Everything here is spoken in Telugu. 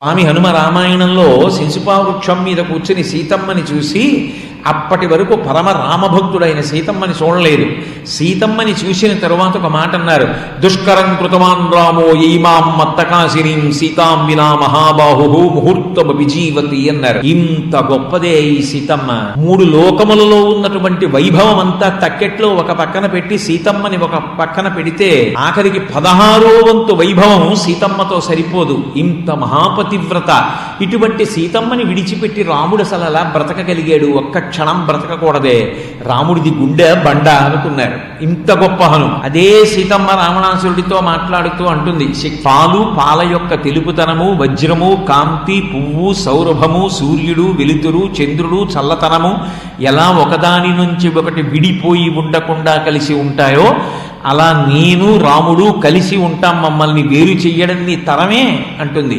స్వామి హనుమ రామాయణంలో శిశుపావృక్షం మీద కూర్చుని సీతమ్మని చూసి అప్పటి వరకు పరమ రామభక్తుడైన సీతమ్మని చూడలేదు. సీతమ్మని చూసిన తరువాత ఒక మాట అన్నారు, దుష్కరం కృతవాన్ రామో ఈమాం మత్తకాశినీం సీతాం వినా మహాబాహు ముహూర్తము విజీవతి అన్నారు. ఇంత గొప్పదే ఈ సీతమ్మ. 3 లోకములలో ఉన్నటువంటి వైభవం అంతా తక్కెట్లో ఒక పక్కన పెట్టి సీతమ్మని ఒక పక్కన పెడితే ఆఖరికి 16వ వంతు వైభవం సీతమ్మతో సరిపోదు. ఇంత మహాపతివ్రత. ఇటువంటి సీతమ్మని విడిచిపెట్టి రాముడు అసలు అలా బ్రతకగలిగాడు? ఒక్క క్షణం బ్రతకకూడదే, రాముడిది గుండె బండ అనుకున్నారు. ఇంత గొప్ప హను. అదే సీతమ్మ రావణాసురుడితో మాట్లాడుతూ అంటుంది, పాల యొక్క తెలుపుతనము, వజ్రము, కాంతి, పువ్వు, సౌరభము, సూర్యుడు, వెలుతురు, చంద్రుడు, చల్లతనము ఎలా ఒకదాని నుంచి ఒకటి విడిపోయి ఉండకుండా కలిసి ఉంటాయో అలా నేను రాముడు కలిసి ఉంటాం, మమ్మల్ని వేరు చెయ్యడం నీ తరమే అంటుంది.